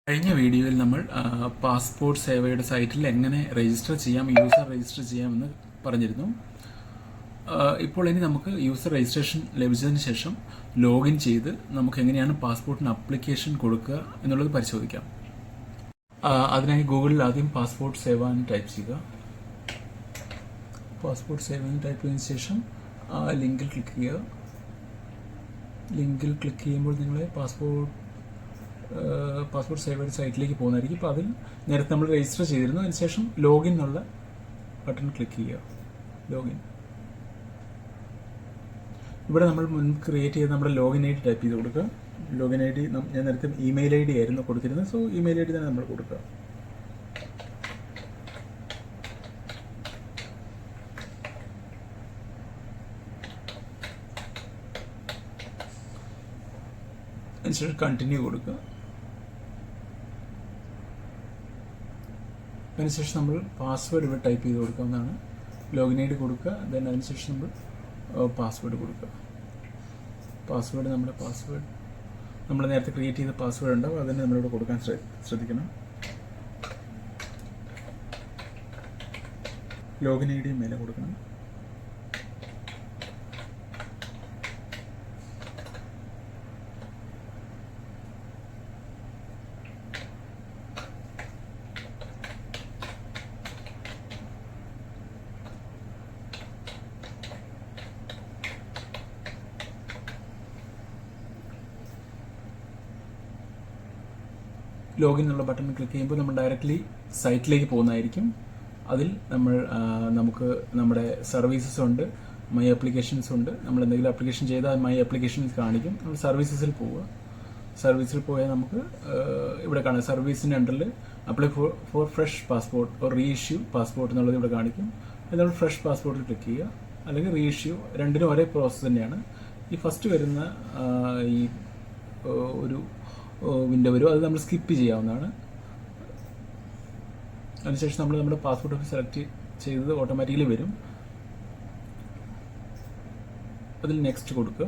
കഴിഞ്ഞ വീഡിയോയിൽ നമ്മൾ പാസ്പോർട്ട് സേവയുടെ സൈറ്റിൽ എങ്ങനെ രജിസ്റ്റർ ചെയ്യാം, യൂസർ രജിസ്റ്റർ ചെയ്യാമെന്ന് പറഞ്ഞിരുന്നു. ഇപ്പോൾ ഇനി നമുക്ക് യൂസർ രജിസ്ട്രേഷൻ ലഭിച്ചതിന് ശേഷം ലോഗിൻ ചെയ്ത് നമുക്ക് എങ്ങനെയാണ് പാസ്പോർട്ടിന് അപ്ലിക്കേഷൻ കൊടുക്കുക എന്നുള്ളത് പരിശോധിക്കാം. അതിനായി ഗൂഗിളിൽ ആദ്യം പാസ്പോർട്ട് സേവ എന്ന് ടൈപ്പ് ചെയ്യുക. പാസ്പോർട്ട് സേവ എന്ന് ടൈപ്പ് ചെയ്തതിന് ശേഷം ലിങ്കിൽ ക്ലിക്ക് ചെയ്യുക. ലിങ്കിൽ ക്ലിക്ക് ചെയ്യുമ്പോൾ നിങ്ങളെ പാസ്പോർട്ട് സേവയുടെ സൈറ്റിലേക്ക് പോകുന്നതായിരിക്കും. ഇപ്പോൾ അതിൽ നേരത്തെ നമ്മൾ രജിസ്റ്റർ ചെയ്തിരുന്നു. അതിനുശേഷം ലോഗിൻ എന്നുള്ള ബട്ടൺ ക്ലിക്ക് ചെയ്യുക. ലോഗിൻ. ഇവിടെ നമ്മൾ മുൻപ് ക്രിയേറ്റ് ചെയ്ത് നമ്മുടെ ലോഗിൻ ഐ ഡി ടൈപ്പ് ചെയ്ത് കൊടുക്കുക. ലോഗിൻ ഐ ഡി ഞാൻ നേരത്തെ ഇമെയിൽ ഐ ഡി ആയിരുന്നു കൊടുത്തിരുന്നത്. സോ ഇമെയിൽ ഐ ഡി തന്നെ നമ്മൾ കൊടുക്കുക. അതിനുശേഷം കണ്ടിന്യൂ കൊടുക്കുക. അതിനുശേഷം നമ്മൾ പാസ്വേഡ് ഇവിടെ ടൈപ്പ് ചെയ്ത് കൊടുക്കാവുന്നതാണ്. ലോഗിൻ ഐ ഡി കൊടുക്കുക. ദെൻ അതിനുശേഷം നമ്മൾ പാസ്വേഡ് കൊടുക്കുക. പാസ്വേഡ് നമ്മൾ നേരത്തെ ക്രിയേറ്റ് ചെയ്ത പാസ്വേഡ് ഉണ്ടാവും. അതിന് നമ്മളിവിടെ കൊടുക്കാൻ ശ്രദ്ധിക്കണം. ലോഗിൻ ഐ ഡിയും മേലെ കൊടുക്കണം. ലോഗിൻ എന്നുള്ള ബട്ടൺ ക്ലിക്ക് ചെയ്യുമ്പോൾ നമ്മൾ ഡയറക്റ്റ്ലി സൈറ്റിലേക്ക് പോകുന്നതായിരിക്കും. അതിൽ നമുക്ക് നമ്മുടെ സർവീസസ് ഉണ്ട്, മൈ ആപ്ലിക്കേഷൻസ് ഉണ്ട്. നമ്മൾ എന്തെങ്കിലും ആപ്ലിക്കേഷൻ ചെയ്താൽ മൈ ആപ്ലിക്കേഷൻസ് കാണിക്കും. നമ്മൾ സർവീസസിൽ പോവുക. സർവീസിൽ പോയാൽ നമുക്ക് ഇവിടെ കാണാം സർവീസിൻ്റെ അണ്ടറിൽ apply for fresh passport or reissue passport എന്നുള്ളത് ഇവിടെ കാണിക്കും. അത് നമ്മൾ ഫ്രഷ് പാസ്പോർട്ടിൽ ക്ലിക്ക് ചെയ്യുക. അല്ലെങ്കിൽ റീഇഷ്യൂ, രണ്ടിനും ഒരേ പ്രോസസ്സ് തന്നെയാണ്. ഈ ഫസ്റ്റ് വരുന്ന ഈ ഒരു വിൻഡോ വരും. അത് നമ്മൾ സ്കിപ്പ് ചെയ്യാവുന്നതാണ്. അതിനുശേഷം നമ്മൾ നമ്മുടെ പാസ്പോർട്ട് ഓഫീസ് സെലക്ട് ചെയ്തത് ഓട്ടോമാറ്റിക്കലി വരും. അതിൽ നെക്സ്റ്റ് കൊടുക്കുക.